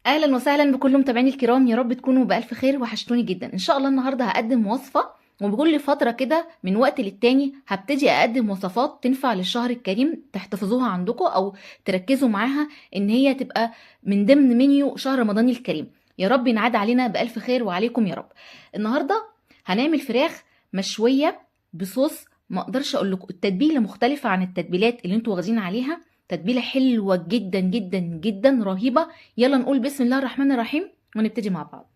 اهلا وسهلا بكل متابعيني الكرام، يا رب تكونوا بالف خير. وحشتوني جدا. ان شاء الله النهارده هقدم وصفه، وبكل فتره كده من وقت للتاني هبتدي اقدم وصفات تنفع للشهر الكريم، تحتفظوها عندكم او تركزوا معاها ان هي تبقى من ضمن منيو شهر رمضان الكريم. يا رب ينعاد علينا بالف خير وعليكم يا رب. النهارده هنعمل فراخ مشويه بصوص، ما اقدرش اقول لكم التتبيله مختلفه عن التتبيلات اللي انتوا واخدين عليها. تتبيله حلوه جدا جدا جدا، رهيبه. يلا نقول بسم الله الرحمن الرحيم ونبتدي مع بعض.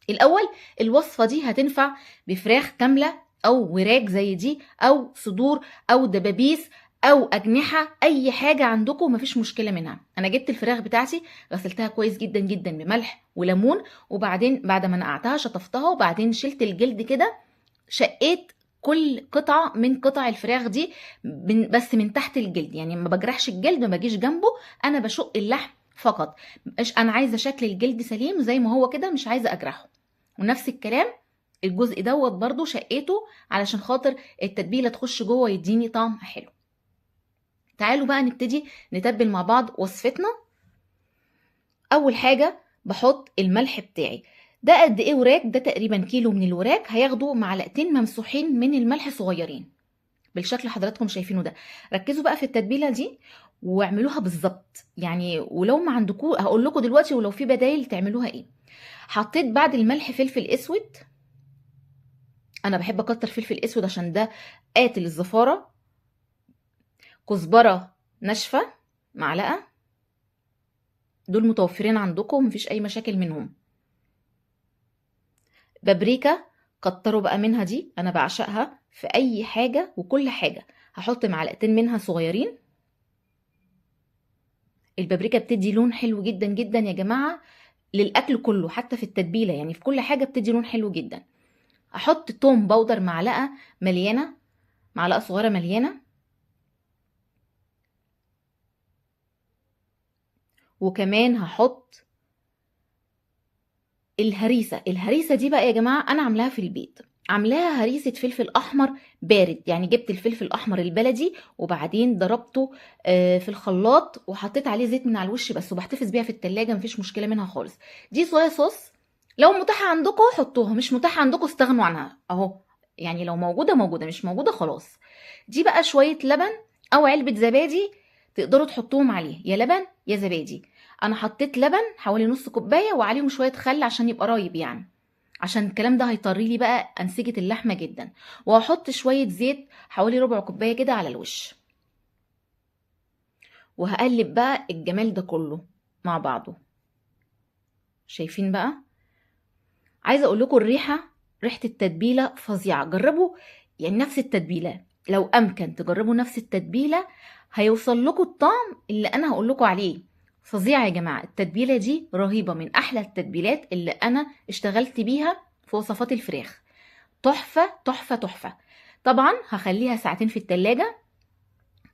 الاول، الوصفه دي هتنفع بفراخ كامله او وراك زي دي، او صدور، او دبابيس، او اجنحه، اي حاجه عندكم مفيش مشكله منها. انا جبت الفراخ بتاعتي، غسلتها كويس جدا جدا بملح وليمون، وبعدين بعد ما نقعتها شطفتها، وبعدين شلت الجلد كده، شقيت كل قطعه من قطع الفراخ دي بس من تحت الجلد، يعني ما بجرحش الجلد، ما بجيش جنبه، انا بشق اللحم فقط. مش انا عايزه شكل الجلد سليم زي ما هو كده، مش عايزه اجرحه. ونفس الكلام الجزء دوت برضو شقيته علشان خاطر التتبيله تخش جوه يديني طعم حلو. تعالوا بقى نبتدي نتبل مع بعض وصفتنا. اول حاجه بحط الملح بتاعي. ده قد ايه وراك؟ ده تقريبا كيلو من الوراك، هياخدوا معلقتين ممسوحين من الملح صغيرين بالشكل اللي حضراتكم شايفينه ده. ركزوا بقى في التتبيله دي واعملوها بالظبط يعني، ولو ما عندكم هقول لكم دلوقتي، ولو في بدايل تعملوها ايه. حطيت بعد الملح فلفل اسود، انا بحب اكتر فلفل اسود عشان ده قاتل الزفاره. كزبره ناشفه معلقه، دول متوفرين عندكم مفيش اي مشاكل منهم. بابريكا كتروا بقى منها، دي انا بعشقها في اي حاجه وكل حاجه. هحط معلقتين منها صغيرين. البابريكا بتدي لون حلو جدا جدا يا جماعه للاكل كله، حتى في التتبيله يعني في كل حاجه بتدي لون حلو جدا. احط توم باودر معلقه مليانه، معلقه صغيره مليانه. وكمان هحط الهريسه دي بقى يا جماعه انا عاملاها في البيت، عاملاها هريسه فلفل احمر بارد، يعني جبت الفلفل الاحمر البلدي وبعدين ضربته في الخلاط وحطيت عليه زيت من على الوش بس، وبحتفظ بيها في التلاجة مفيش مشكله منها خالص. دي صويا صوص، لو متاحه عندكم حطوها، مش متاحه عندكم استغنوا عنها اهو، يعني لو موجوده موجوده، مش موجوده خلاص. دي بقى شويه لبن او علبه زبادي تقدروا تحطوهم عليه، يا لبن يا زبادي. انا حطيت لبن حوالي نص كوبايه وعليهم شويه خل عشان يبقى رايب يعني، عشان الكلام ده هيطري لي بقى انسجه اللحمه جدا. وهحط شويه زيت حوالي ربع كوبايه كده على الوش، وهقلب بقى الجمال ده كله مع بعضه. شايفين بقى؟ عايزه اقول لكم ريحه التتبيله فظيعه. جربوا يعني نفس التتبيله، لو امكن تجربوا نفس التتبيله هيوصل لكم الطعم اللي انا هقول لكم عليه. فظيعه يا جماعه، التتبيله دي رهيبه، من احلى التتبيلات اللي انا اشتغلت بيها في وصفات الفراخ. تحفه تحفه تحفه. طبعا هخليها ساعتين في التلاجة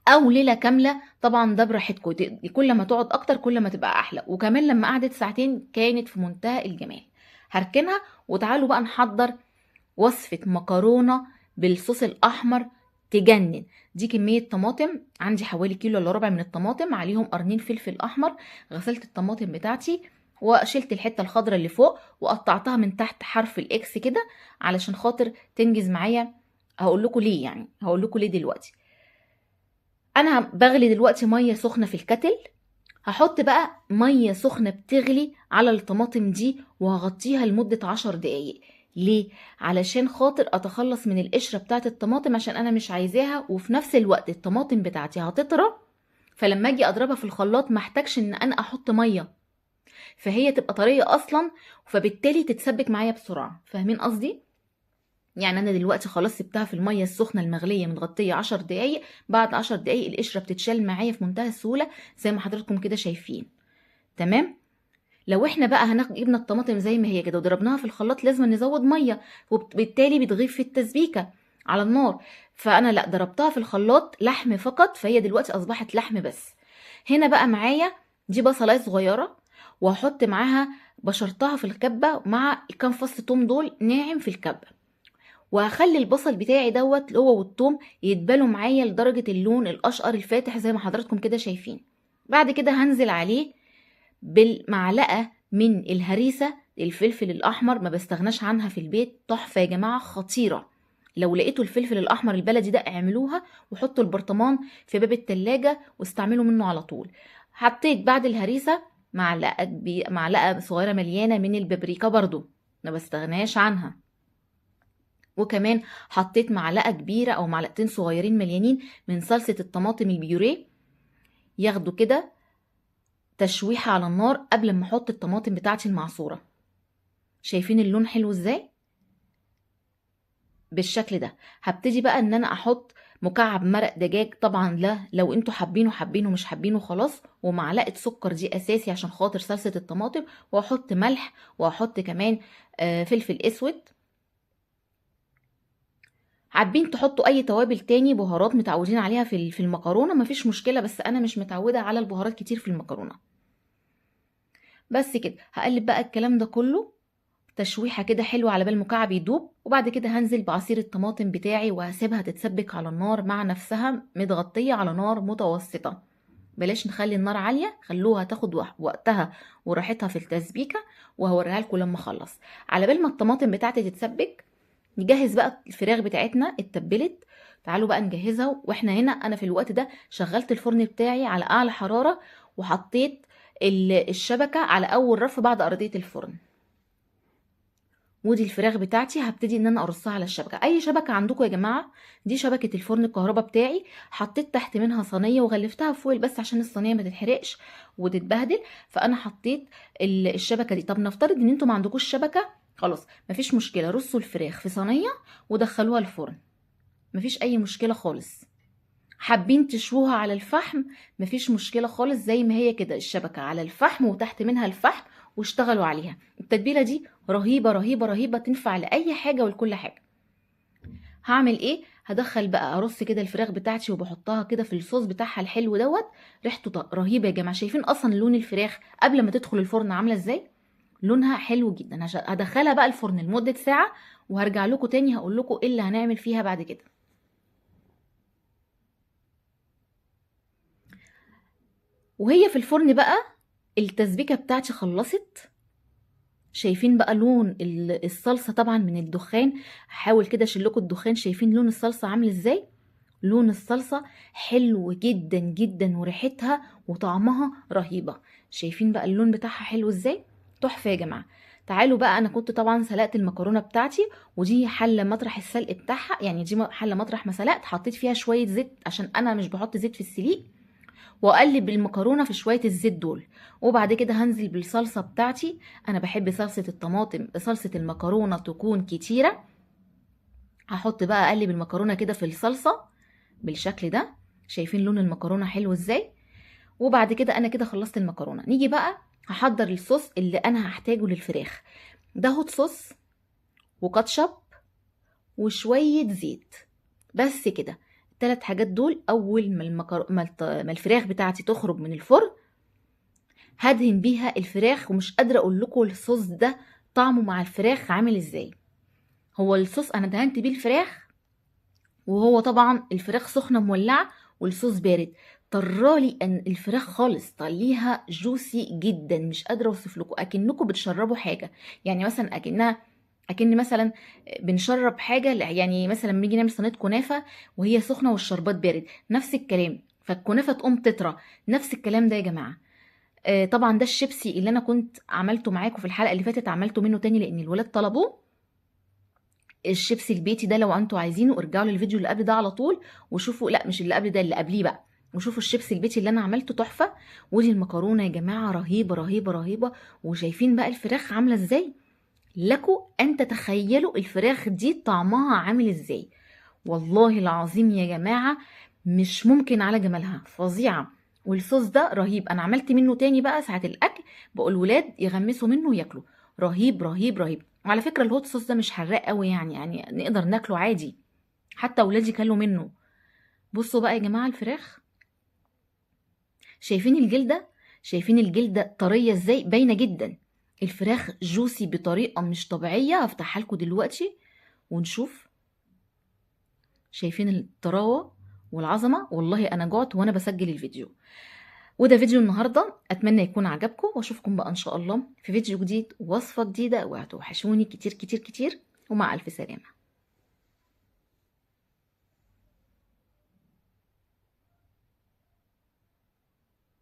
او ليله كامله، طبعا ده براحتكم، كل ما تقعد اكتر كل ما تبقى احلى. وكمان لما قعدت ساعتين كانت في منتهى الجمال. هركنها وتعالوا بقى نحضر وصفة مكرونة بالصوص الأحمر تجنن. دي كمية طماطم عندي حوالي كيلو الا ربع من الطماطم، عليهم قرنين فلفل أحمر. غسلت الطماطم بتاعتي وشلت الحتة الخضراء اللي فوق وقطعتها من تحت حرف الإكس كده علشان خاطر تنجز معايا. هقول لكم ليه، يعني هقول لكم ليه دلوقتي. أنا بغلي دلوقتي مية سخنة في الكتل، هحط بقى مية سخنة بتغلي على الطماطم دي وهغطيها لمدة 10 دقايق. ليه؟ علشان خاطر اتخلص من القشرة بتاعت الطماطم، عشان انا مش عايزاها، وفي نفس الوقت الطماطم بتاعتي هتطرى، فلما اجي اضربها في الخلاط محتاجش ان انا احط مية، فهي تبقى طرية اصلا، فبالتالي تتسبك معايا بسرعة. فاهمين قصدي؟ يعني انا دلوقتي خلاص سبتها في المية السخنة المغلية متغطية 10 دقايق، بعد 10 دقايق القشرة بتتشال معايا في منتهى السهولة زي ما حضراتكم كده شايفين. تمام. لو احنا بقى جبنا الطماطم زي ما هي كده وضربناها في الخلاط لازم نزود ميه، وبالتالي بتغيب في التسبيكه على النار. فانا لا، ضربتها في الخلاط لحم فقط، فهي دلوقتي اصبحت لحم بس. هنا بقى معايا دي بصلايه صغيره، وهحط معاها بشرتها في الكبه مع كام فص توم دول ناعم في الكبه، وهخلي البصل بتاعي دوت هو والثوم يتبالوا معايا لدرجه اللون الاشقر الفاتح زي ما حضراتكم كده شايفين. بعد كده هنزل عليه بالمعلقة من الهريسة، الفلفل الأحمر ما بستغناش عنها في البيت، تحفة يا جماعة، خطيرة. لو لقيتوا الفلفل الأحمر البلدي ده اعملوها وحطوا البرطمان في باب التلاجة واستعملوا منه على طول. حطيت بعد الهريسة معلقة صغيرة مليانة من البابريكا برضو ما بستغناش عنها. وكمان حطيت معلقة كبيرة أو معلقتين صغيرين مليانين من صلصة الطماطم البيوريه، ياخدوا كده تشويحة على النار قبل ما احط الطماطم بتاعتي المعصورة. شايفين اللون حلو ازاي؟ بالشكل ده. هبتدي بقى ان انا احط مكعب مرق دجاج، طبعا لا لو انتوا حابينه مش حابينه خلاص، ومعلقة سكر دي اساسي عشان خاطر صلصة الطماطم، واحط ملح، واحط كمان فلفل اسود. حابين تحطوا اي توابل تاني، بهارات متعودين عليها في المكرونة مفيش مشكلة، بس انا مش متعودة على البهارات كتير في المكرونة. بس كده هقلب بقى الكلام ده كله تشويحة كده حلوة على بال المكعب يدوب، وبعد كده هنزل بعصير الطماطم بتاعي وهسيبها تتسبك على النار مع نفسها، متغطية على نار متوسطة. بلاش نخلي النار عالية، خلوها تاخد وقتها وراحتها في التسبيكة، وهوريها لكم لما اخلص. على بال ما الطماطم بتاعتي تتسبك نجهز بقى الفراخ بتاعتنا اتبلت. تعالوا بقى نجهزها. واحنا هنا انا في الوقت ده شغلت الفرن بتاعي على اعلى حرارة، وحطيت الشبكة على اول رف بعد ارضية الفرن. ودي الفراخ بتاعتي هبتدي ان انا ارصها على الشبكه، اي شبكه عندكم يا جماعه. دي شبكه الفرن الكهرباء بتاعي، حطيت تحت منها صينيه وغلفتها فويل بس عشان الصينيه ما تتحرقش وتتبهدل، فانا حطيت الشبكه دي. طب نفترض ان انتوا ما عندكوش شبكه، خلاص مفيش مشكله، رصوا الفراخ في صينيه ودخلوها الفرن، مفيش اي مشكله خالص. حابين تشووها على الفحم مفيش مشكله خالص، زي ما هي كده الشبكه على الفحم وتحت منها الفحم واشتغلوا عليها. التتبيله دي رهيبه رهيبه رهيبه، تنفع لاي حاجه ولكل حاجه. هعمل ايه؟ هدخل بقى ارص كده الفراخ بتاعتي وبحطها كده في الصوص بتاعها الحلو دوت. ريحته رهيبه يا جماعه. شايفين اصلا لون الفراخ قبل ما تدخل الفرن عامله ازاي؟ لونها حلو جدا. هدخلها بقى الفرن لمده ساعه، وهرجع لكم تاني هقول لكم ايه اللي هنعمل فيها بعد كده. وهي في الفرن بقى التسبيكه بتاعتي خلصت. شايفين بقى لون الصلصه طبعا من الدخان، هحاول كده اشيل لكم الدخان. شايفين لون الصلصه عامل ازاي؟ لون الصلصه حلو جدا جدا، وريحتها وطعمها رهيبه. شايفين بقى اللون بتاعها حلو ازاي؟ تحفه يا جماعه. تعالوا بقى، انا كنت طبعا سلقت المكرونه بتاعتي، ودي حله مطرح السلق بتاعها، يعني دي حله مطرح ما سلقت حطيت فيها شويه زيت عشان انا مش بحط زيت في السليق، واقلب المكرونه في شويه الزيت دول. وبعد كده هنزل بالصلصه بتاعتي. انا بحب صلصه الطماطم، صلصه المكرونه تكون كتيره. هحط بقى اقلب المكرونه كده في الصلصه بالشكل ده. شايفين لون المكرونه حلو ازاي؟ وبعد كده انا كده خلصت المكرونه. نيجي بقى هحضر الصوص اللي انا هحتاجه للفراخ. ده هوت صوص وكاتشب وشويه زيت، بس كده. الثلاث حاجات دول اول ما ما الفراخ بتاعتي تخرج من الفرن هدهن بيها الفراخ. ومش قادره اقول لكم الصوص ده طعمه مع الفراخ عامل ازاي. هو الصوص انا دهنت بيه الفراخ، وهو طبعا الفراخ سخنه مولعه والصوص بارد، طرالي ان الفراخ خالص، طليها جوسي جدا. مش قادره اوصف لكم، اكنكم بتشربوا حاجه. يعني مثلا اكن مثلا بنشرب حاجه، يعني مثلا لما نيجي نعمل صينيه كنافه وهي سخنه والشربات بارد، نفس الكلام. فالكنافه تقوم تطرى، نفس الكلام ده يا جماعه. طبعا ده الشيبسي اللي انا كنت عملته معاكم في الحلقه اللي فاتت، عملته منه تاني لان الولاد طلبوه. الشيبسي البيتي ده لو انتوا عايزينه ارجعوا للفيديو اللي قبل ده على طول وشوفوا، لا مش اللي قبل ده، اللي قبليه بقى، وشوفوا الشيبسي البيتي اللي انا عملته تحفه. ودي المكرونه يا جماعه رهيبه رهيبه رهيبه. وشايفين بقى الفراخ عامله ازاي؟ لكم ان تتخيلوا الفراخ دي طعمها عامل ازاي. والله العظيم يا جماعه مش ممكن على جمالها، فظيعه. والصوص ده رهيب. انا عملت منه تاني بقى ساعه الاكل، بقول الولاد يغمسوا منه وياكلوا. رهيب رهيب رهيب. وعلى فكره الهوت صوص ده مش حراق قوي، يعني نقدر ناكله عادي، حتى اولادي كلوا منه. بصوا بقى يا جماعه الفراخ، شايفين الجلده؟ شايفين الجلده طريه ازاي؟ باينه جدا. الفراخ جوسي بطريقه مش طبيعيه. هفتحها لكم دلوقتي ونشوف. شايفين الطراوه والعظمه؟ والله انا جعت وانا بسجل الفيديو. وده فيديو النهاردة، أتمنى يكون عجبكم، وأشوفكم بقى إن شاء الله في فيديو جديد ووصفة جديدة، وهتوحشوني كتير كتير كتير، ومع ألف سلامة.